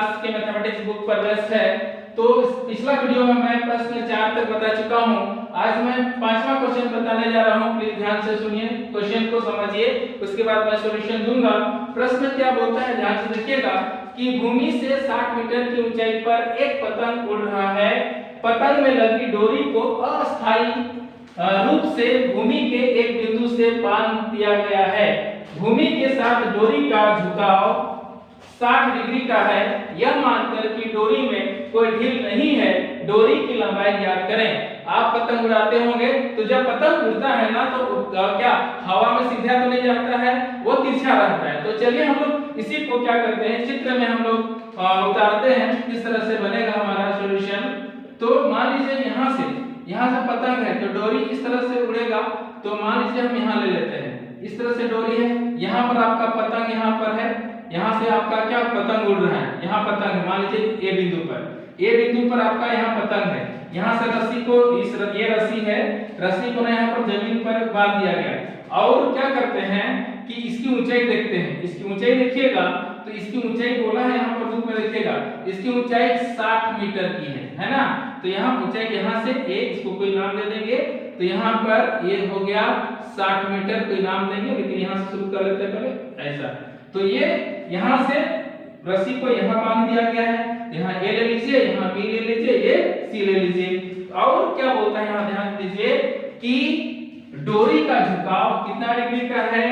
Class के mathematics book पर व्यस्त है। तो पिछला वीडियो में मैं प्रश्न 4 तक बता चुका हूं। आज मैं 5वां क्वेश्चन बताने जा रहा हूं। प्लीज ध्यान से सुनिए, क्वेश्चन को समझिए, उसके बाद मैं सॉल्यूशन दूंगा। प्रश्न क्या बोलता है, ध्यान से देखिएगा कि भूमि से 60 मीटर की ऊंचाई पर एक पतंग उड़ रहा है। पतंग में लगी डोरी को अस्थायी रूप से भूमि के एक बिंदु से बांध दिया गया है। भूमि के साथ डोरी का झुकाव 60 डिग्री का है। यह मानकर कि डोरी में कोई ढील नहीं है, डोरी की लंबाई ज्ञात करें। आप पतंग उड़ाते होंगे, तो जब पतंग उड़ता है ना तो क्या हवा में सीधा तो नहीं जाता है, वो तिरछा रहता है। तो चलिए हम लोग इसी को क्या करते हैं, चित्र में हम लोग उतारते हैं। किस तरह से बनेगा हमारा सॉल्यूशन। तो मान लीजिए यहाँ से पतंग है, तो डोरी इस तरह से उड़ेगा। तो मान लीजिए हम यहाँ ले लेते हैं, इस तरह से डोरी है, यहाँ पर आपका पतंग यहाँ पर है, यहाँ से आपका क्या पतंग उड़ रहा है, यहाँ पतंग है, मान लीजिए ए बिंदु पर आपका यहाँ पतंग है। यहाँ से रस्सी को ये रस्सी है, रस्सी को यहाँ पर जमीन पर बांध दिया गया। और क्या करते हैं कि इसकी ऊंचाई देखते हैं। इसकी ऊंचाई देखिएगा तो इसकी ऊंचाई बोला है यहाँ पर बुक में देखिएगा, इसकी ऊंचाई 60 मीटर की है ना। तो यहाँ ऊंचाई यहाँ से ए, इसको कोई नाम दे देंगे। तो यहाँ पर ये हो गया 60 मीटर, कोई नाम देंगे, लेकिन यहाँ से शुरू कर लेते हैं पहले ऐसा। तो ये यहाँ से रस्सी को यहाँ बांध दिया गया है, यहाँ ए ले लीजिए, यहाँ बी ले लीजिए, ये सी ले लीजिए। और क्या बोलता है यहाँ ध्यान दीजिए कि डोरी का झुकाव कितना डिग्री का है,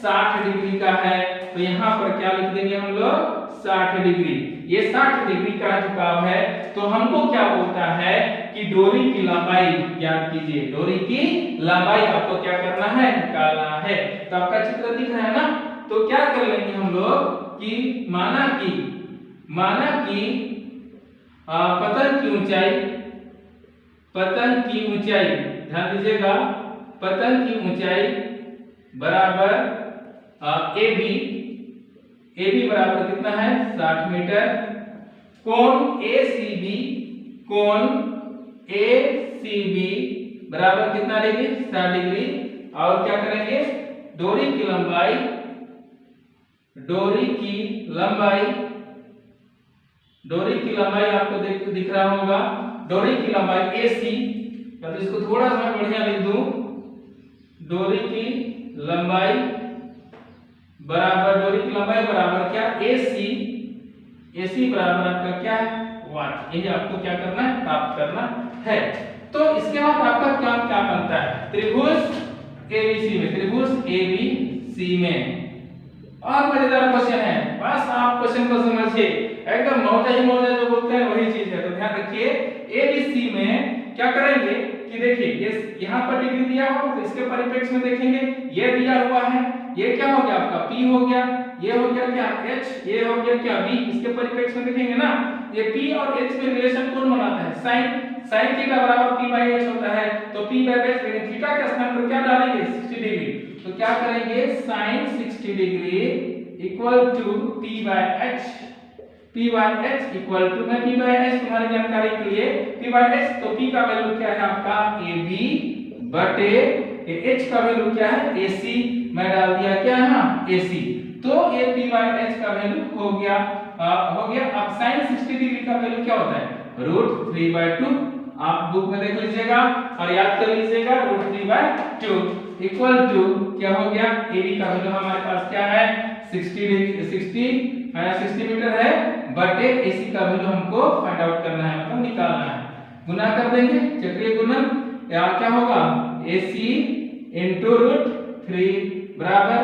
60 डिग्री का है। तो यहाँ पर क्या लिख देंगे हम लोग, 60 डिग्री। ये 60 डिग्री का झुकाव है। तो हमको क्या बोलता है कि डोरी की लंबाई ज्ञात कीजिए। डोरी की लंबाई आपको क्या करना है, निकालना है। तो आपका चित्र दिख रहा है ना। तो क्या कर लेंगे हम लोग कि माना कि पतंग की ऊंचाई ध्यान दीजिएगा, पतंग की ऊंचाई बराबर AB बराबर कितना है, 60 मीटर। कोण ACB बराबर कितना डिग्री, 60 डिग्री। और क्या करेंगे, डोरी की लंबाई आपको दिख रहा होगा, डोरी की लंबाई AC। तो इसको थोड़ा सा बढ़िया लिख दूं, डोरी की लंबाई बराबर क्या, AC बराबर आपका क्या है, वाट। यही आपको क्या करना है, प्राप्त करना है। तो इसके बाद आपका क्या बनता है, त्रिभुज ABC में। और मजेदार क्वेश्चन है, बस आप क्वेश्चन को समझिए, एकदम मौजा जो बोलते हैं वही चीज है। तो ध्यान रखिए, ABC में क्या करेंगे कि देखिए ये यहाँ पर डिग्री दिया हुआ, तो इसके परिप्रेक्ष्य में देखेंगे, ये दिया हुआ है, ये क्या हो गया आपका P हो गया, ये हो गया क्या H, ये हो गया क्या B। इसके परिप्रेक्ष्य में देखेंगे ना, ये P और H में रिलेशन कौन बनाता है, sin थीटा बराबर P/H होता है। तो P/H यानी थीटा के स्थान पर क्या डालेंगे, 60 डिग्री। तो क्या करेंगे, sin 60 degree equal to P/H equal to, मैं P/H तुम्हारी जानकारी के लिए P/H, तो P का वैल्यू क्या है आपका AB बटे H का वैल्यू क्या है, AC। मैं डाल दिया क्या है ना, AC। तो ये P/H का वैल्यू हो गया। अब sin 60 डिग्री का वैल्यू क्या होता है, √3/2। आप बुक में देख लीजिएगा और याद कर लीजिएगा, √3/2 इक्वल टू क्या हो गया, AB का वैल्यू हमारे पास क्या है, 60 मीटर है, बटे AC का वैल्यू हमको फाइंड आउट करना है, मतलब निकालना है। गुना कर देंगे, चक्रीय गुणन, या क्या होगा, AC into √3 बराबर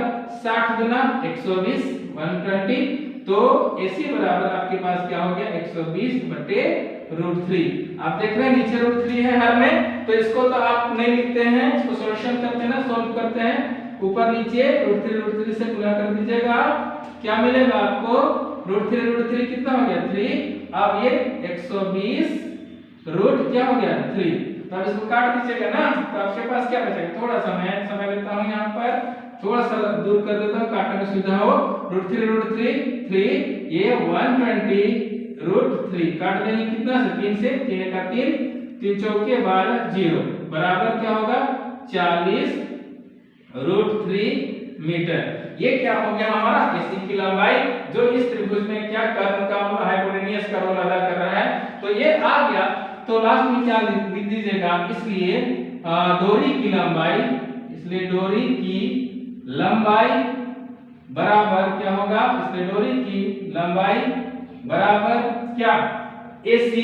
60 गुना 120 120। तो AC बराबर आपके पास क्या हो गया, 120 बटे √3। आप देख रहे हैं नीचे √3 है हर में, तो इसको तो आप नहीं लिखते हैं, इसको सॉल्यूशन करते हैं ना, सॉल्व करते हैं, ऊपर नीचे √3 से गुना कर दीजिएगा। क्या मिलेगा आपको, √3 कितना हो गया, 3। अब ये 120 रूट क्या हो गया, 3। तो अब इसको काट दीजिएगा ना, तो आपके पास क्या बचेगा, थोड़ा सा मैं समय लेता हूँ, यहाँ पर थोड़ा सा दूर कर देता हूँ, काटने में सुविधा हो। √3 3, ये 120 √3 काट देंगे कितना से, 3 से, 3 का 3, 3 चौके 12 0 बराबर क्या होगा, 40 √3 मीटर। ये क्या हो गया हमारा, AC की लंबाई, जो इस त्रिभुज में क्या कर्म का हाइपोटेन्यूज तो ये आ गया, तो लास्ट में क्या लिख दीजिएगा, इसलिए डोरी की लंबाई, इसलिए डोरी की लंबाई बराबर क्या होगा, इसलिए डोरी की लंबाई बराबर क्या, AC,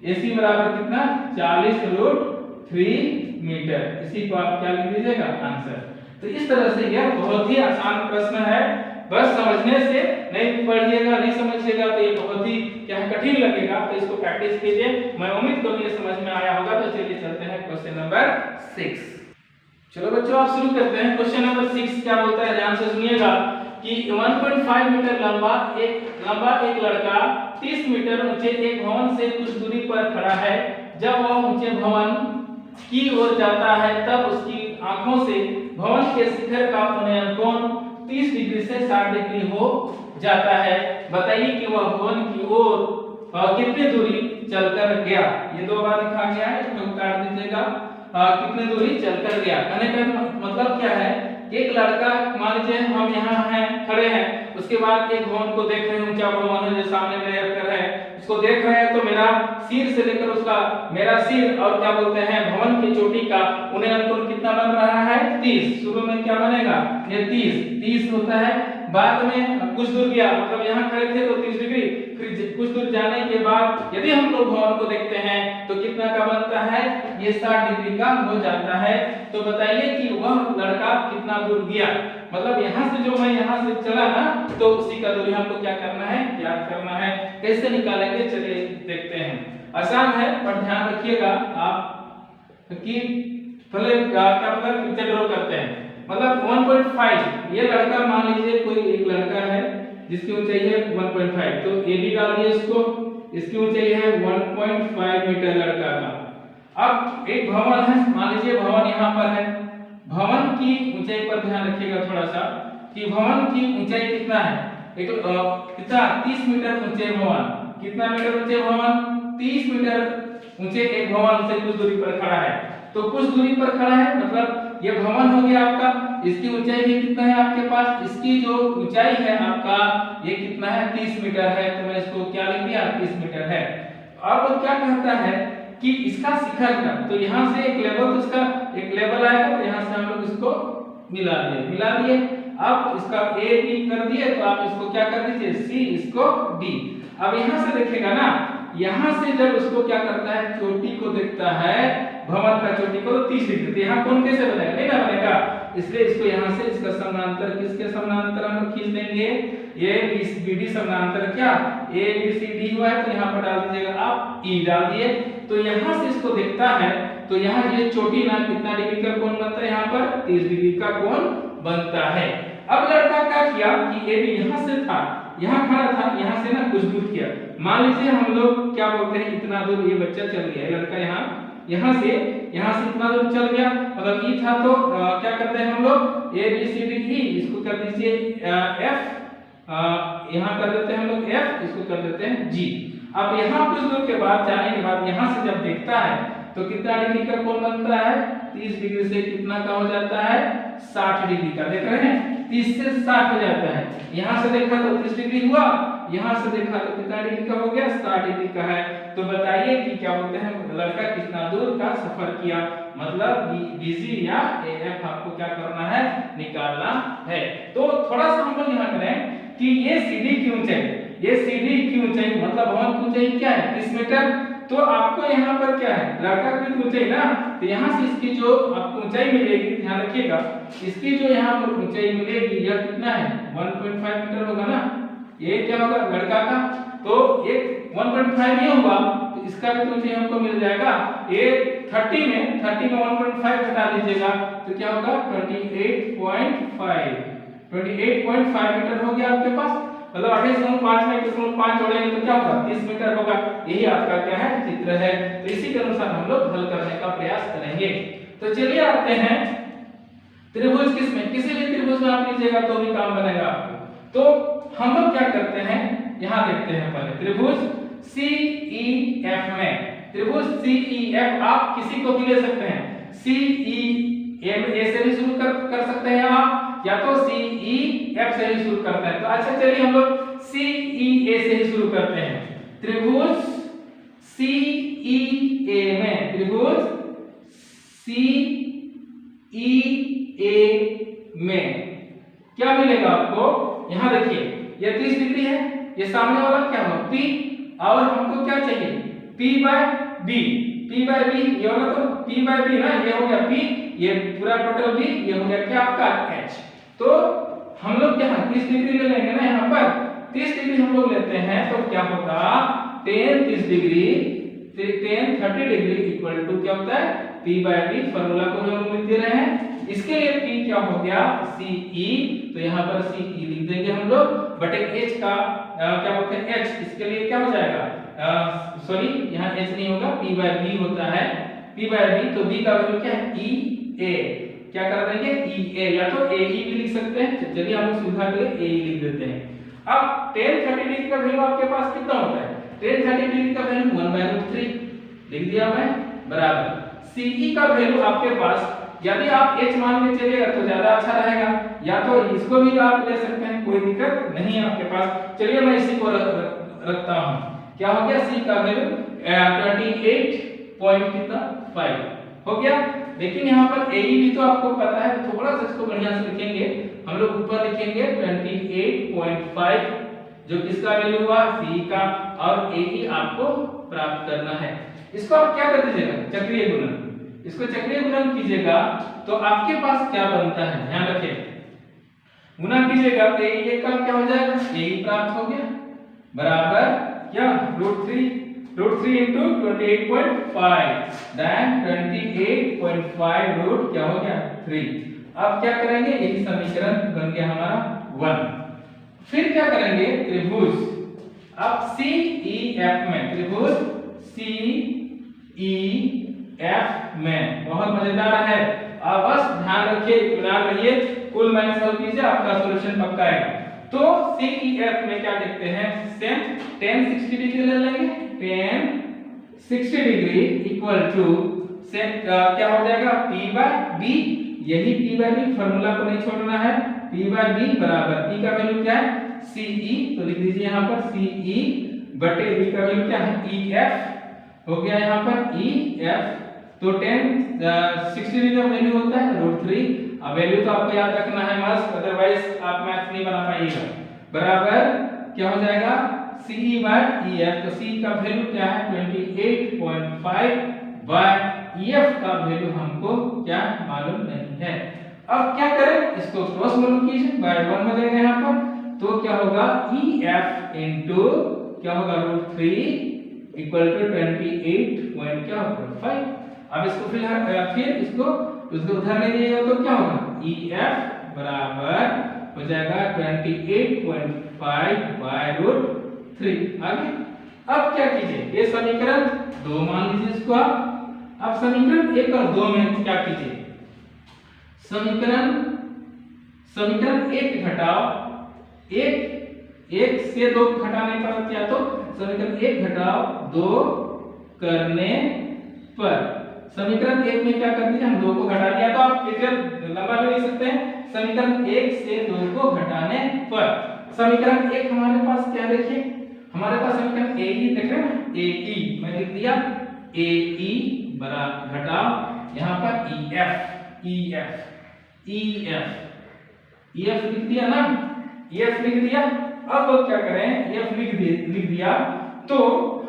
AC बराबर कितना 40√3 मीटर। इसी को आप क्या लिख दीजिएगा आंसर। तो इस तरह से यह बहुत ही आसान प्रश्न है, बस समझने से, नहीं पढ़िएगा नहीं समझिएगा तो ये बहुत ही क्या है कठिन लगेगा, तो इसको प्रैक्टिस कीजिए। मैं उम्मीद करूँ ये समझ में आया होगा। तो चलिए चलते हैं क्वेश्चन नंबर 6। चलो बच्चों आप शुरू करते हैं। क्वेश्चन नंबर 6 क्या बोलता है, ध्यान से सुनिएगा कि 1.5 मीटर लंबा एक लड़का 30 मीटर ऊंचे एक भवन से कुछ दूरी पर खड़ा है। जब वह ऊंचे भवन की ओर जाता है तब उसकी आंखों से भवन के शिखर का कोण 30 डिग्री से 60 डिग्री हो जाता है। बताइए कि वह भवन की ओर कितनी दूरी चलकर गया। ये दो बार लिखा गया है, इसको काट दीजिएगा। कितनी दूरी चलकर गया, कहने का मतलब क्या है, एक लड़का मान लीजिए हम यहाँ हैं खड़े हैं, उसके बाद एक भवन को देख रहे हैं, ऊंचा भवन है जो सामने मेरे कर है, उसको देख रहे हैं, तो मेरा सिर से लेकर उसका मेरा सिर और क्या बोलते हैं भवन की चोटी का उन्हें अनुकोण कितना बन रहा है 30। शुरू में क्या बनेगा, ये 30 होता है। बाद में कुछ दूर गया, मतलब यहाँ खड़े थे तो 30 डिग्री, फिर कुछ दूर जाने के बाद यदि हम लोग भवन को देखते हैं तो कितना का बनता है, ये 60 डिग्री का हो जाता है। तो बताइए कि वह लड़का कितना दूर गया, मतलब यहाँ से जो मैं यहाँ से चला ना, तो उसी का दूरी हमको क्या करना है, याद करना है। कैसे निकालेंगे चलिए देखते हैं। आसान है पर ध्यान रखिएगा आप कि पहले क्या मतलब पिक्चर ड्रॉ करते हैं। मतलब 1.5 ये लड़का मान लीजिए कोई एक लड़का है जिसकी ऊंचाई है 1.5, तो AB डाल दिए इसको, इसकी ऊंचाई है 1.5 मीटर लड़का का। अब एक भवन है, मान लीजिए भवन यहाँ पर है, भवन की ऊंचाई पर ध्यान रखिएगा थोड़ा सा कि भवन की ऊंचाई कितना है, एक कितना 30 मीटर ऊंचे भवन, कितना मीटर ऊंचे भवन 30 मीटर ऊंचे एक भवन से कुछ दूरी पर खड़ा है। तो कुछ दूरी पर खड़ा है मतलब ये भवन हो गया आपका, इसकी ऊंचाई भी कितना है आपके पास, इसकी जो ऊंचाई है आपका ये कितना है 30 मीटर है, तो मैं इसको क्या लिख दिया 30 मीटर है। अब क्या कहता है कि इसका शिखर का, तो यहाँ से एक लेवल, तो इसका एक लेवल आएगा, तो यहाँ से हम लोग इसको मिला दिए। अब इसका A B कर दिए, तो आप इसको क्या कर दीजिए C, इसको D। अब यहाँ से देखिएगा ना, यहाँ से जब उसको क्या करता है चोटी को देखता है, भवन का चोटी को 30 डिग्री, तो यहाँ कोण कैसे बनेगा, नहीं ना बनेगा, इसलिए इसको यहाँ से इसका समानांतर, किसके समानांतर हम खींच देंगे, ये BD समानांतर क्या ABCD हुआ है, तो यहाँ पर डाल दीजिएगा आप E डाल दिए। तो यहाँ से इसको देखता है, तो यहाँ ये चोटी ना कितना डिग्री का कोण बनता है, यहाँ पर 30 डिग्री का कोण बनता है। अब लड़का क्या किया कि AB यहाँ से था, यहाँ खड़ा था, यहाँ से ना कुछ दूर किया, मान लीजिए हम लोग क्या बोलते हैं इतना दूर ये बच्चा चल गया, लड़का यहाँ से इतना दूर चल गया, मतलब E था, तो क्या करते हैं हम लोग ABCDE, इसको कर दीजिए F, यहाँ कर देते हैं हम लोग F, इसको कर देते हैं G। अब यहाँ कुछ दूर के बाद जाने के बाद यहाँ से जब देखता है तो कितना डिग्री का कोण बनता है, 30 डिग्री से कितना का हो जाता है 60 डिग्री का, देख रहे हैं 30 से 60 हो जाता है। यहाँ से देखा तो 30 डिग्री हुआ, यहाँ से देखा तो कितना डिग्री का हो गया 60 डिग्री का है। तो बताइए कि क्या बोलते हैं लड़का कितना दूर का सफर किया, मतलब BC या AF आपको क्या करना है, निकालना है। तो थोड़ा सा हम लोग यहाँ करें कि ये CD की ऊंचाई, ये CD की ऊंचाई मतलब भवन की ऊंचाई क्या है 30 मीटर, तो आपको यहाँ पर क्या है लड़का की ऊंचाई ना, तो यहाँ से इसकी जो आपको ऊंचाई मिलेगी, ध्यान रखिएगा, इसकी जो यहाँ पर ऊंचाई मिलेगी यह कितना है 1.5 मीटर होगा ना, ये क्या होगा लड़का का, तो एक 1.5 ये हुआ, तो इसका भी ऊंचाई हमको मिल जाएगा। ये 30 में 1.5 घटा दीजिएगा तो क्या होगा 28.5 मीटर हो गया आपके पास, मतलब 28.5 में 1.5 जोड़ेंगे तो क्या होगा 30 मीटर होगा। यही आपका क्या है चित्र है। तो इसी के अनुसार हम लोग हल करने का प्रयास करेंगे। तो चलिए आते हैं त्रिभुज, किसमें किसी भी त्रिभुज में आप लीजिएगा तो भी काम बनेगा आपको। तो हम लोग क्या करते हैं, यहाँ देखते हैं पहले त्रिभुज CEF में, त्रिभुज CEF आप किसी को भी ले सकते हैं, CEA से भी शुरू कर सकते हैं आप, या तो CEF से ही शुरू करते हैं। तो अच्छा चलिए हम लोग CEA से ही शुरू करते हैं। त्रिभुज CEA में, त्रिभुज CEA में क्या मिलेगा आपको? यहां देखिए ये 30 डिग्री है, ये सामने वाला क्या होगा P, और हमको क्या चाहिए P बाय B, ये वाला तो P बाय B ना, ये हो गया P, ये पूरा टोटल B, ये हो गया क्या आपका H। तो हम लोग क्या 30 डिग्री ले लेंगे ना, यहाँ पर 30 डिग्री हम लोग लेते हैं तो क्या होगा tan 30 डिग्री इक्वल टू क्या होता है P बाय B, फार्मूला को हम लोग लिख दे रहे हैं। इसके लिए P क्या हो गया CE, तो यहाँ पर CE लिख देंगे हम लोग, बटे H का क्या बोलते हैं H, इसके लिए क्या हो जाएगा सॉरी यहाँ H नहीं होगा, P बाय B होता है, P बाय B, तो B का वैल्यू क्या है EA, क्या कर देंगे EA, या तो AE भी लिख सकते हैं, चलिए हम लोग सुविधा के लिए AE लिख देते हैं। अब tan 30 डिग्री का वैल्यू आपके पास कितना होता है? tan 30 डिग्री का वैल्यू 1/√3 लिख दिया मैं, बराबर CE का वैल्यू आपके पास, यदि आप H मान के चलिएगा तो ज्यादा अच्छा रहेगा, या तो इसको भी आप ले सकते हैं, कोई दिक्कत नहीं है आपके पास। चलिए मैं इसी को रखता हूं, क्या हो गया C का वैल्यू 28.5 हो गया। लेकिन यहाँ पर AE भी तो आपको पता है, थोड़ा सा इसको बढ़िया से लिखेंगे हम लोग, ऊपर लिखेंगे 28.5 जो किसका वैल्यू हुआ CE का, और AE आपको प्राप्त करना है। इसको आप क्या कर दीजिएगा चक्रीय गुणन, इसको चक्रीय गुणन कीजिएगा तो आपके पास क्या बनता है, ध्यान रखिए, गुणा कीजिएगा तो ये का क्या हो जाएगा AE प्राप्त हो गया, बराबर क्या √3 into 28.5 then 28.5 रूट क्या हो गया 3। अब क्या करेंगे, यही समीकरण बन गया हमारा 1। फिर क्या करेंगे त्रिभुज, अब CEF में, त्रिभुज CEF में बहुत मजेदार है, अब बस ध्यान रखिए, इत्मीनान रहिए, कुल माइनस सॉल्व कीजिए, आपका सॉल्यूशन पक्का आएगा। तो CEF में क्या देखते हैं, सेम tan 60 डिग्री ले लेंगे, tan 60 डिग्री इक्वल टू से क्या हो जाएगा P बाय B, यही P बाय B, फार्मूला को नहीं छोड़ना है, P बाय B बराबर P का वैल्यू क्या है CE, तो लिख दीजिए यहाँ पर CE बटे B का वैल्यू क्या है EF हो गया यहाँ पर EF। तो tan 60 डिग्री का वैल्यू होता है √3, अब वैल्यू तो आपको याद रखना है मस्त, अदरवाइज आप मैथ नहीं बना पाइएगा, बराबर क्या हो जाएगा CE बाय EF, तो CE का वैल्यू क्या है 28.5 बाय EF का वैल्यू हमको क्या मालूम नहीं है। अब क्या करें, इसको क्रॉस मल्टीप्लाई कीजिए, बाय 1 बनेगा यहाँ पर, तो क्या होगा EF इनटू क्या होगा √3 इक्वल टू 28.5। अब इसको फिर इसको उधर ले जाइएगा तो क्या होगा EF बराबर हो जाएगा 28.5 बाय √3। आगे अब क्या कीजिए, ये समीकरण 2 मान लीजिए इसको आप। अब समीकरण 1 और 2 में क्या कीजिए, समीकरण 1 घटाओ 1 से 2 घटाने पर क्या, तो समीकरण 1 घटाओ 2 करने पर, समीकरण 1 में क्या कर दीजिए, हम 2 को घटा दिया तो आप फिर लंबा भी लिख सकते हैं, समीकरण 1 से 2 को घटाने पर, समीकरण 1 हमारे पास क्या देखिए, हमारे पास समीकरण AE देख रहे हैं, AE मैं लिख दिया AE बराबर घटाओ यहाँ पर EF लिख दिया ना, EF लिख दिया। अब क्या करें, EF लिख दिया तो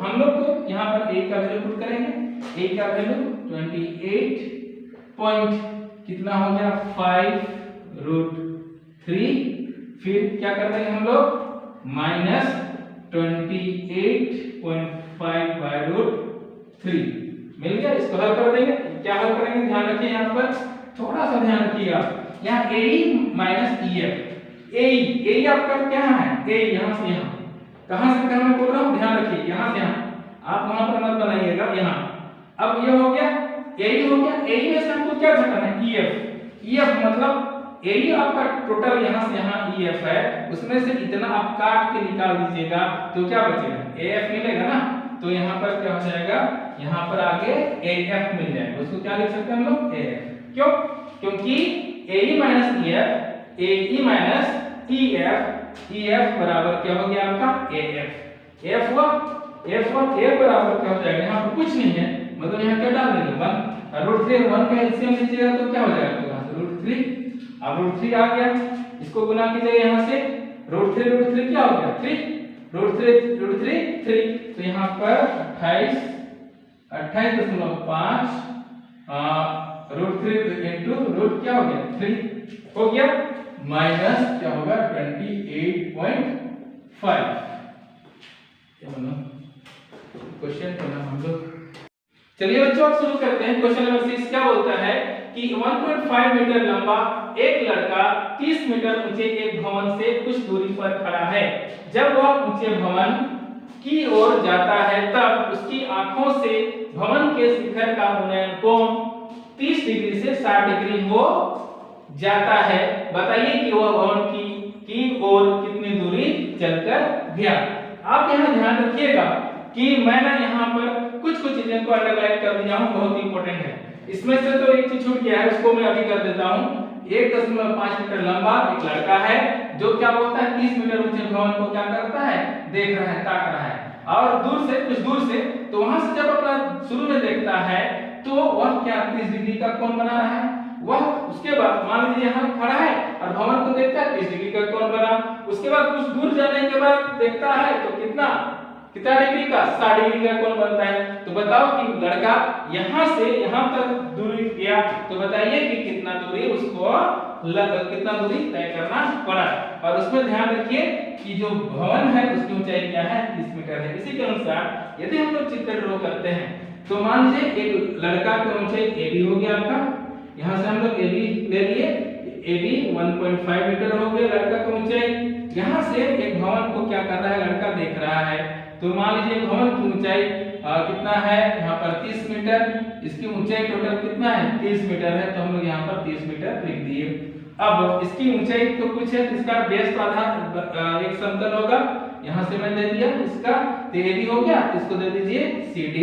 हम लोग को यहाँ पर A का वैल्यू पुट करेंगे, A का वैल्यू 28 पॉइंट कितना हो गया 5√3, फिर क्या कर देंगे हम लोग माइनस 28.5 बाय √3 मिल गया। इसको हल कर देंगे, क्या हल करेंगे ध्यान रखिए, यहाँ पर थोड़ा सा ध्यान रखिएगा, यहाँ AE माइनस EF, AE आपका क्या है A यहाँ से यहाँ, कहाँ से कहाँ मैं बोल रहा हूँ ध्यान रखिए, यहाँ से यहाँ, आप वहां पर मत बनाइएगा यहाँ। अब ये हो गया AE हो गया, AE में से हमको क्या घटाना है EF मतलब AE आपका टोटल यहाँ से यहाँ EF है, उसमें से इतना आप काट के निकाल दीजिएगा तो क्या बचेगा AF मिलेगा ना, तो यहाँ पर क्या हो जाएगा, यहाँ पर आगे AF मिल जाएगा, उसको क्या लिख सकते हैं हम लोग AF, क्यों, क्योंकि AE माइनस EF बराबर क्या हो गया आपका AF। F1 A बराबर क्या हो जाएगा, यहाँ पर कुछ नहीं है मतलब यहाँ क्या डाल देंगे 1 और √3 1 का एलसीएम लीजिएगा तो क्या हो जाएगा, यहाँ से √3, अब √3 आ गया, इसको गुना कीजिएगा यहाँ से √3 क्या हो गया 3, √3 3, तो यहाँ पर 28.5 √3 इंटू रूट क्या हो गया 3 हो गया माइनस क्या होगा 28.5। क्वेश्चन करना हम लोग, चलिए बच्चों अब शुरू करते हैं। क्वेश्चन नंबर 6 क्या बोलता है कि 1.5 मीटर लंबा एक लड़का 30 मीटर ऊंचे एक भवन से कुछ दूरी पर खड़ा है। जब वह ऊंचे भवन की ओर जाता है तब उसकी आंखों से भवन के शिखर का उन्नयन कोण 30 डिग्री से 60 डिग्री हो जाता है। बताइए कि वह भवन की ओर कितनी दूरी चलकर गया। आप यहाँ ध्यान रखिएगा कि मैं ना यहाँ पर कुछ चीजें को अंडरलाइन कर दिया हूँ, बहुत इंपॉर्टेंट है। इसमें से तो एक चीज छूट गया है, उसको मैं अभी कर देता हूँ। 1.5 मीटर लंबा एक लड़का है जो क्या बोलता है 30 मीटर ऊंचे भवन को क्या करता है, देख रहा है, ताक रहा है, और दूर से कुछ दूर से, तो वहां से जब अपना शुरू में देखता है तो वह क्या 30 डिग्री का कोण बना रहा है। वह उसके बाद मान लीजिए यहाँ खड़ा है और भवन को देखता है 30 डिग्री का कोण बना, उसके बाद कुछ दूर जाने के बाद देखता है तो कितना डिग्री का 60 डिग्री का कोण बनता है। तो बताओ कि लड़का यहाँ से यहाँ तक दूरी गया, तो बताइए कि कितना दूरी उसको कितना दूरी तय करना पड़ा। और उसमें ध्यान रखिए कि जो भवन है उसकी ऊंचाई क्या है 30 मीटर है। इसी के अनुसार यदि हम लोग चित्र ड्रॉ करते हैं तो मान लीजिए एक लड़का की ऊंचाई AB हो गया आपका, यहाँ से हम लोग AB ले लिए, AB 1.5 मीटर हो गया लड़का की ऊंचाई। यहाँ से एक भवन को क्या कर रहा है, लड़का देख रहा है, तो मान लीजिए भवन की ऊंचाई कितना है यहाँ पर 30 मीटर, इसकी ऊंचाई टोटल कितना है 30 मीटर है, तो हम लोग यहाँ पर 30 मीटर लिख दिए। अब इसकी ऊंचाई तो कुछ है, इसका बेस तो आधार एक समतल होगा, यहाँ से मैं दे दिया इसका, तो AB हो गया, इसको दे दीजिए CD।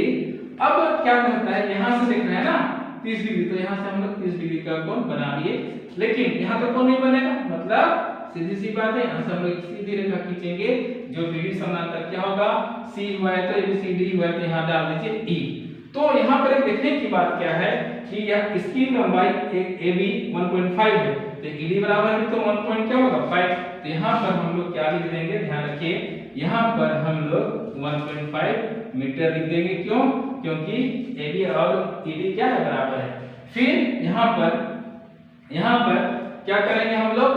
अब क्या कहता है, यहाँ से देख रहे हैं ना 30 डिग्री, तो यहाँ से हम लोग 30 डिग्री का कोण बना लिए, लेकिन यहाँ तो कोण नहीं बनेगा, मतलब सीधी सी बात है, यहाँ से हम लोग सीधी रेखा खींचेंगे, जो BD समांतर क्या होगा C हुआ है तो ABCD हुआ है, तो यहाँ डाल दीजिए E। तो यहाँ पर एक देखने की बात क्या है कि यह इसकी लंबाई एक AB 1.5 है, तो ED बराबर है तो 1. क्या होगा 5, तो यहाँ पर हम लोग क्या लिख देंगे, ध्यान रखिए, यहाँ पर हम लोग 1.5 मीटर लिख देंगे। क्यों? क्योंकि AB और ED क्या है, बराबर है। फिर यहाँ पर क्या करेंगे हम लोग,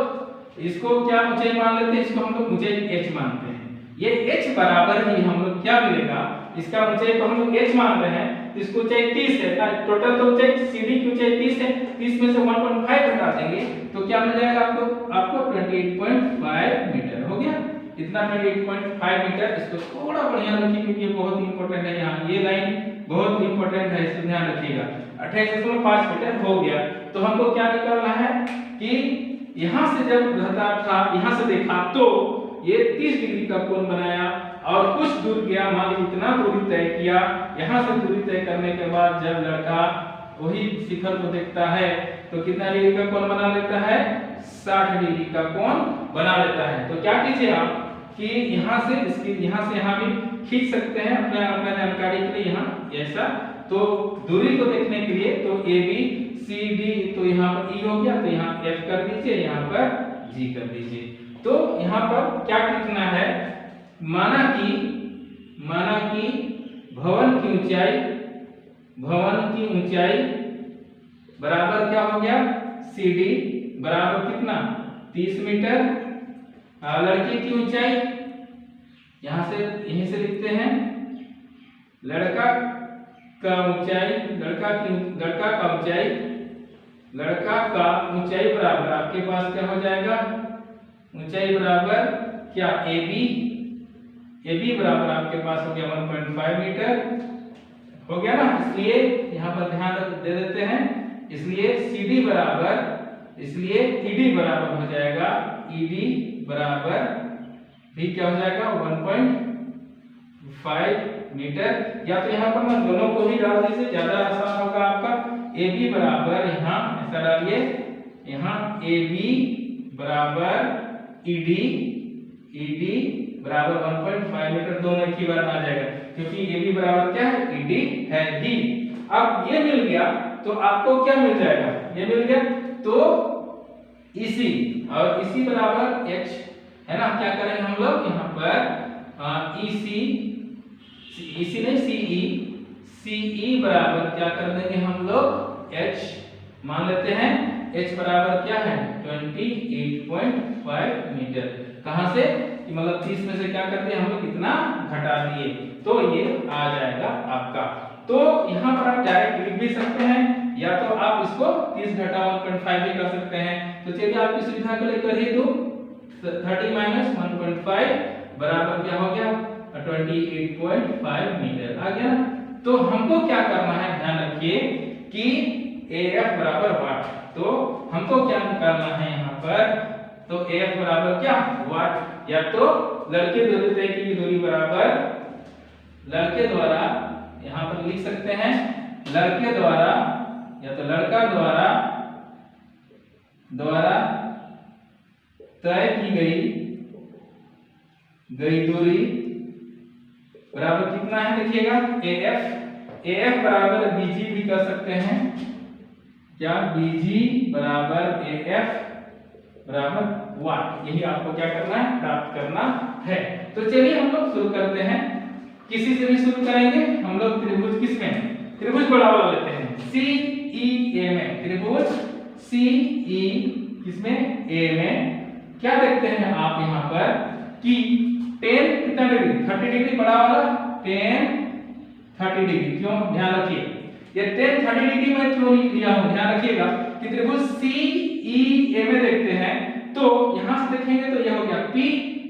इसको क्या ऊंचाई मान लेते हैं, इसको हम लोग ऊंचाई H मानते हैं। ये H बराबर ही हम लोग क्या मिलेगा, इसका ऊंचाई को हम लोग H मान रहे हैं, तो इसको ऊंचाई 30 है, टोटल तो ऊंचाई CD की ऊंचाई 30 है, 30 में से 1.5 घटा देंगे तो क्या मिल जाएगा आपको 28.5 मीटर हो गया। इतना 28.5 मीटर, इसको थोड़ा बढ़िया रखिए क्योंकि ये बहुत इंपॉर्टेंट है, यहाँ ये लाइन बहुत इंपॉर्टेंट है, इसको ध्यान रखिएगा। 28.5 मीटर हो गया। तो हमको क्या निकालना है कि यहाँ से जब रहता था, यहाँ से देखा तो ये 30 डिग्री का कोण बनाया और कुछ दूर गया, मान लीजिए इतना दूरी तय किया। यहाँ से दूरी तय करने के बाद जब लड़का वही शिखर को देखता है तो कितना डिग्री का कोण बना लेता है, 60 डिग्री का कोण बना लेता है। तो क्या कीजिए आप कि यहाँ से इसकी यहाँ से यहाँ भी खींच सकते हैं अपना जानकारी के लिए, यहाँ ऐसा तो दूरी को देखने के लिए, तो ABCD तो यहाँ पर E हो गया, तो यहाँ F कर दीजिए, यहाँ पर G कर दीजिए। तो यहाँ पर क्या लिखना है, माना कि भवन की ऊंचाई बराबर क्या हो गया, CD बराबर कितना 30 मीटर, लड़के की ऊंचाई यहाँ से यहीं से लिखते हैं, लड़का का ऊंचाई बराबर आपके पास क्या हो जाएगा, ऊंचाई बराबर क्या AB बराबर आपके पास हो गया 1.5 मीटर हो गया ना। इसलिए यहाँ पर ध्यान दे देते हैं, इसलिए ED बराबर हो जाएगा, ED बराबर भी क्या हो जाएगा 1.5 मीटर। या तो यहाँ पर मैं दोनों को ही डाल दीजिए, ज्यादा आसान होगा आपका। AB बराबर यहाँ ऐसा डालिए, यहाँ AB बराबर ED बराबर 1.5 मीटर, दोनों एक ही बार में आ जाएगा क्योंकि ए बी बराबर क्या है, ईडी है ही। अब ये मिल गया तो आपको क्या मिल जाएगा, ये मिल गया तो इसी और इसी बराबर एच है ना। क्या करेंगे हम लोग यहाँ पर इसी इसी नहीं सीई बराबर क्या कर देंगे हम लोग एच मान लेते हैं। एच बराबर क्या है 28.5 मीटर। कहां से कि मतलब 30 में से क्या कर दिया हम लोग कितना घटा दिए, तो ये आ जाएगा आपका। तो यहाँ पर आप डायरेक्ट लिख भी सकते हैं या तो आप इसको 30 घटा 1.5 भी कर सकते हैं। तो चलिए आपकी सुविधा के लिए कर ही दो 30 माइनस 1.5 बराबर क्या हो गया 28.5 मीटर आ गया। तो हमको क्या करना है, ध्यान रखिए कि AF बराबर वाट, तो हमको क्या करना है यहाँ पर, तो AF बराबर क्या वाट, या तो लड़के दूरी तय की दूरी बराबर लड़के द्वारा यहाँ पर लिख सकते हैं लड़के द्वारा या तो लड़का द्वारा तय की गई दूरी बराबर कितना है, देखिएगा AF बराबर BG भी कर सकते हैं क्या, BG बराबर AF बराबर वाट। यही आपको क्या करना है, प्राप्त करना है। तो चलिए हम लोग शुरू करते हैं, किसी से भी शुरू करेंगे हम लोग। त्रिभुज किसमें, त्रिभुज बड़ा वाला लेते हैं CEA में, त्रिभुज CE किसमें A में। क्या देखते हैं आप यहाँ पर कि 10 कितना डिग्री 30 डिग्री बड़ा वाला 10 30 डिग्री, क्यों ध्यान रखिए ये 10 30 डिग्री में क्यों लिया हूं, ध्यान रखिएगा कि त्रिभुज CEA में देखते हैं तो यहां से देखेंगे तो ये हो गया P,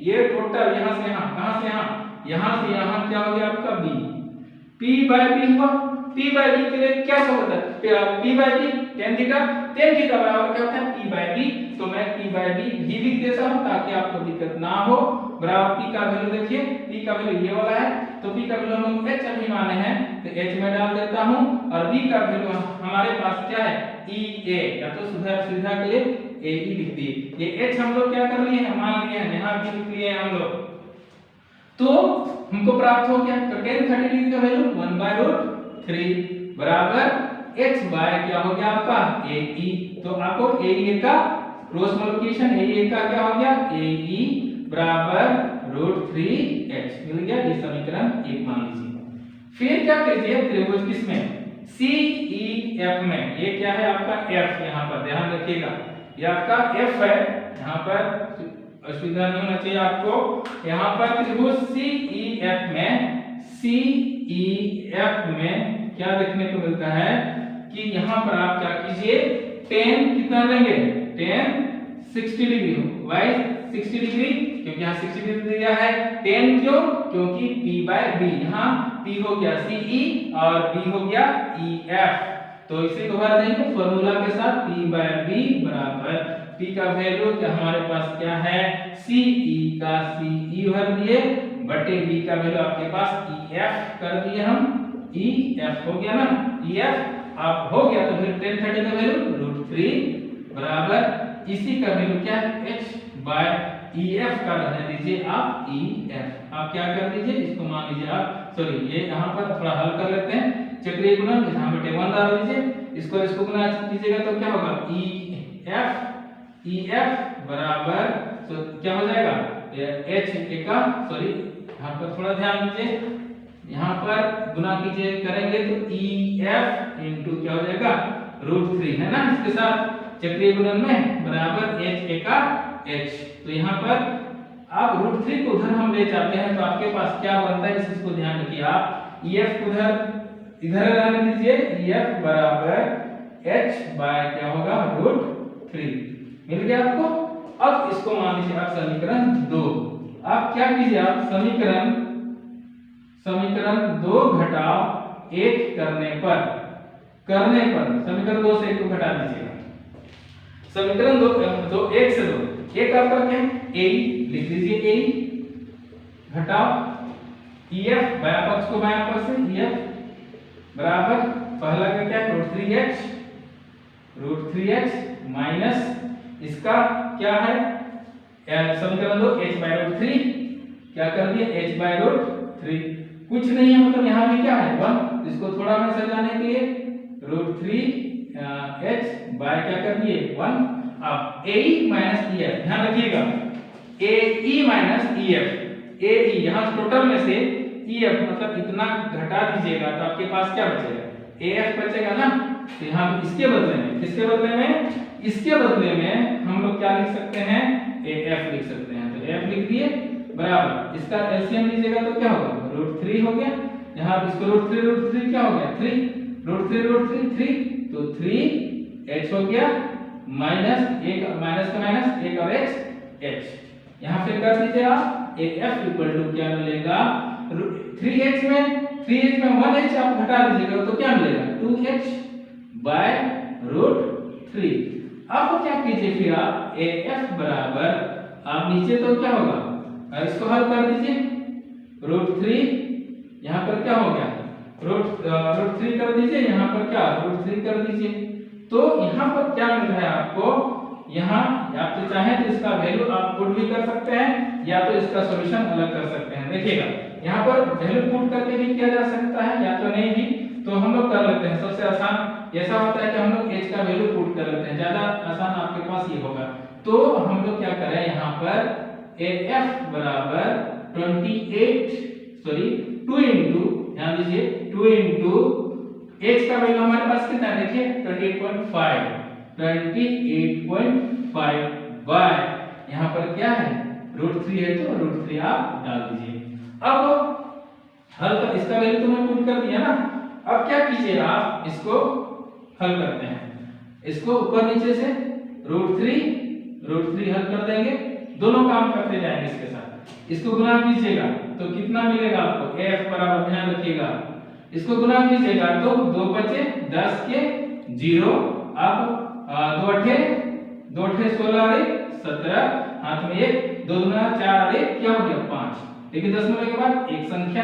ये टोटल यहां से यहां, कहां से यहां से यहां क्या हो गया आपका B, P बाय B हुआ। P बाय B के लिए क्या होता है, P by B tan theta बराबर क्या होता है P बाय B। तो मैं P बाय B भी लिख देता हूं ताकि आपको दिक्कत ना हो। बराबर P का वैल्यू देखिए, P का वैल्यू ये वाला है तो P का वैल्यू हम लोग H अभी माने हैं तो H में डाल देता हूं, और B का वैल्यू हमारे पास क्या है EA, या तो सुविधा के लिए AE लिख दिए। ये H हम लोग क्या कर लिए हैं, मान लिए हैं, यहां भी लिख लिए हैं हम लोग। तो हमको प्राप्त हो गया तो tan 30 डिग्री का वैल्यू 1/√3 बराबर H बाय क्या हो गया आपका AE। तो आपको AE का क्रॉस मल्टीप्लिकेशन AE का क्या हो गया AE बराबर √3H मिल गया। ये समीकरण 1 मान लीजिए। फिर क्या कीजिए त्रिभुज किसमें CEF में, ये क्या है आपका F, यहाँ पर ध्यान रखिएगा ये आपका F है, यहाँ पर असुविधा नहीं होना चाहिए आपको। यहाँ पर त्रिभुज CEF में क्या देखने को मिलता है कि यहाँ पर आप क्या कीजिए tan कितना लेंगे, tan 60 डिग्री, वाई 60 डिग्री क्योंकि यहाँ 60 डिग्री दिया है। tan क्यों, क्योंकि P बाय B, यहाँ P हो गया CE और B हो गया EF, तो इसे को भर देंगे फॉर्मूला के साथ P बाय B बराबर P का वैल्यू क्या हमारे पास क्या है CE का CE भर दिए बटे B का वैल्यू आपके पास EF कर दिए हम, EF हो गया ना, EF आप हो गया तो फिर tan 30 का वैल्यू √3 बराबर इसी का वैल्यू क्या है H बाय EF का रहने दीजिए आप EF। आप क्या कर दीजिए इसको मान लीजिए आप, सॉरी ये यहाँ पर थोड़ा हल कर लेते हैं, चक्रीय गुणन यहाँ पे 1 डाल दीजिए, इसको गुणा कीजिएगा तो क्या होगा EF बराबर तो क्या हो जाएगा H का, सॉरी यहाँ पर थोड़ा ध्यान दीजिए, यहाँ पर गुना कीजिए करेंगे तो EF इंटू क्या हो जाएगा √3 है ना, इसके साथ चक्रीय गुणन में बराबर H का H। तो यहाँ पर आप √3 को उधर हम ले जाते हैं तो आपके पास क्या बनता है, इस चीज को ध्यान रखिए आप। EF इधर रहने दीजिए, EF बराबर H बाय क्या होगा √3 मिल गया आपको। अब इसको मान लीजिए आप समीकरण 2, आप क्या कीजिए आप समीकरण 2 घटाव 1 करने पर समीकरण 2 से 1 को घटा दीजिएगा। समीकरण 2 1 से 2 1 आपका क्या है A, लिख लीजिए A घटाव EF बाया पक्ष को बाया पक्ष से EF बराबर पहला का क्या √3h माइनस इसका क्या है समीकरण 2 H बाय √3 क्या कर दिया h/√3, कुछ नहीं है मतलब यहाँ भी क्या है 1, इसको थोड़ा मैं सजाने के लिए √3 h बाय क्या कर दिए 1। अब AE माइनस EF, ध्यान रखिएगा AE माइनस EF, AE यहाँ टोटल में से EF मतलब इतना घटा दीजिएगा तो आपके पास क्या बचेगा AF बचेगा ना। तो यहाँ इसके बदले में किसके बदले में, इसके बदले में हम लोग क्या लिख सकते हैं AF लिख सकते हैं। तो AF लिख दिए बराबर, इसका एलसीएम लीजिएगा तो क्या होगा √3 हो गया, यहाँ इसको √3 क्या हो गया 3, √3 3, तो 3h हो गया माइनस एक माइनस का माइनस एक और h, यहाँ फिर कर दीजिए आप AF इक्वल टू क्या मिलेगा 3h में 1h आप घटा दीजिएगा तो क्या मिलेगा 2h बाय √3। अब क्या कीजिए फिर आप AF बराबर, आप नीचे तो क्या होगा इसको हल कर दीजिए √3, यहाँ पर क्या हो गया √3 कर दीजिए, यहाँ पर क्या √3 कर दीजिए। तो यहाँ पर क्या मिल रहा है आपको, यहाँ आप तो चाहे तो इसका वैल्यू आप पुट भी कर सकते हैं या तो इसका सॉल्यूशन अलग कर सकते हैं। देखिएगा यहाँ पर वैल्यू पुट करके भी किया जा सकता है या तो नहीं भी, तो हम लोग कर लेते हैं। सबसे आसान ऐसा होता है कि हम लोग h का वैल्यू पुट कर लेते हैं, ज्यादा आसान आपके पास ये होगा। तो हम लोग क्या करें यहाँ पर AF बराबर 2 इंटू ध्यान दीजिए 2 इंटू h का वैल्यू हमारे पास कितना है देखिए 28.5 बाय यहाँ पर क्या है √3 है तो √3 आप डाल दीजिए। अब हल कर, इसका वैल्यू तो मैं पुट कर दिया ना। अब क्या कीजिए आप इसको हल करते हैं, इसको ऊपर नीचे से √3 हल कर देंगे, दोनों काम करते जाएंगे इसके साथ। इसको गुना कीजिएगा तो कितना मिलेगा आपको AF बराबर, ध्यान रखिएगा इसको गुना कीजिएगा तो 2 बचे 10 के 0, अब 2 अठे 16 और 17, हाथ में 1, 2 दूना 4 और 1 क्या हो गया 5। देखिए दशमलव के बाद एक संख्या,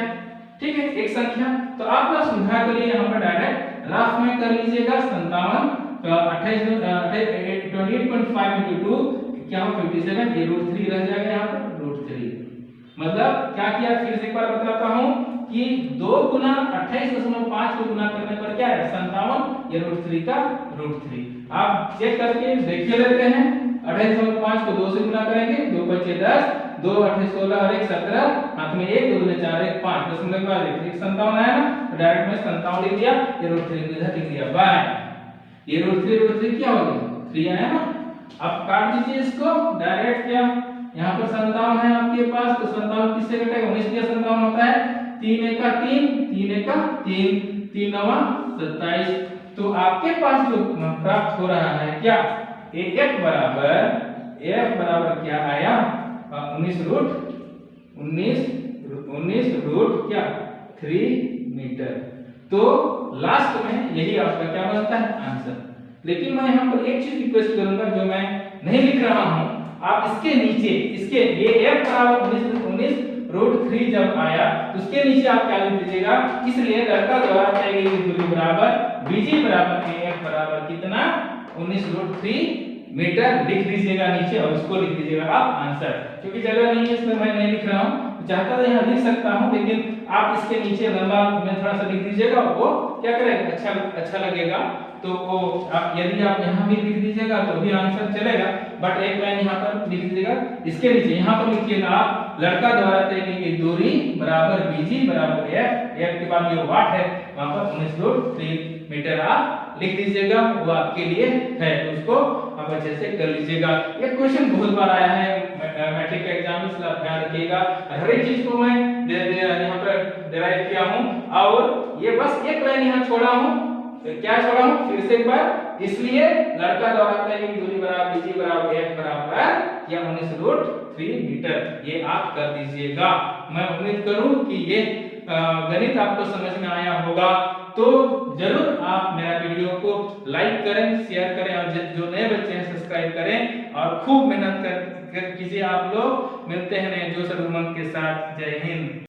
ठीक है एक संख्या। तो आप ना सुविधा के लिए यहाँ पर डायरेक्ट राफ में कर लीजिएगा 57, तो 28.5 into 2 क्या हो 57, ये √3 रह जाएगा यहाँ पर √3। मतलब क्या किया फिर से एक बार बताता हूँ कि 2 गुना 28.5 को गुना करने पर क्या है 57, ये √3 का √3। आप चेक करके देख लेते हैं 28.5 को 2 से गुना करेंगे 2 बचे 10, 2 8 16 और 1 17, हाथ में 1, 2 दूने 4 1 5, दशमलव के बाद 57 आया ना, तो डायरेक्ट में 57 लिख दिया, ये √3 को इधर लिख दिया बाय, ये √3 क्या हो गया 3 आया ना। अब काट दीजिए इसको डायरेक्ट, क्या यहाँ पर 57 है आपके पास, तो 57 किससे कटेगा 19 दिया 57 होता है 3 1 का 3, 3 1 का 3, 3 9 27। तो आपके पास जो प्राप्त हो रहा है क्या AF बराबर क्या आया 19√3 मीटर। तो लास्ट में यही आपका क्या बनता है आंसर। लेकिन मैं यहाँ पर एक चीज रिक्वेस्ट करूंगा जो मैं नहीं लिख रहा हूँ, आप इसके नीचे इसके ये F बराबर 19√3 जब आया तो उसके नीचे आप क्या लिख दीजिएगा, इसलिए लड़का द्वारा तय गई दूरी बराबर BG बराबर AF बराबर कितना 19√3 मीटर लिख दीजिएगा नीचे और उसको लिख दीजिएगा आप आंसर। क्योंकि जगह नहीं है इसमें मैं नहीं लिख रहा हूँ, चाहता तो यहाँ लिख सकता हूँ लेकिन आप इसके नीचे लंबा में थोड़ा सा लिख दीजिएगा, वो क्या करेगा अच्छा लगेगा। तो वो आप यदि आप यहाँ भी लिख दीजिएगा तो भी आंसर चलेगा, बट एक लाइन यहाँ पर लिख दीजिएगा इसके नीचे, यहाँ पर लिखिएगा आप लड़का द्वारा तय की गई दूरी बराबर BG बराबर F के बाद जो वाट है वहां पर 19√3 मीटर आप लिख दीजिएगा, वो आपके लिए है, उसको आप अच्छे से कर लीजिएगा। ये क्वेश्चन बहुत बार आया है मैट्रिक एग्जाम में, इसलिए ध्यान रखिएगा। हर एक चीज को मैं यहाँ पर डिराइव किया हूँ और ये बस एक लाइन यहाँ छोड़ा हूँ, क्या छोड़ा हूँ फिर से एक बार, इसलिए लड़का द्वारा तय की दूरी बराबर BG बराबर F बराबर या 19√3 मीटर, ये आप कर दीजिएगा। मैं उम्मीद करूं कि ये गणित आपको समझ में आया होगा। तो जरूर आप मेरा वीडियो को लाइक करें, शेयर करें और जो नए बच्चे हैं सब्सक्राइब करें और खूब मेहनत कीजिए आप लोग। मिलते हैं नए जोश और उमंग के साथ। जय हिंद।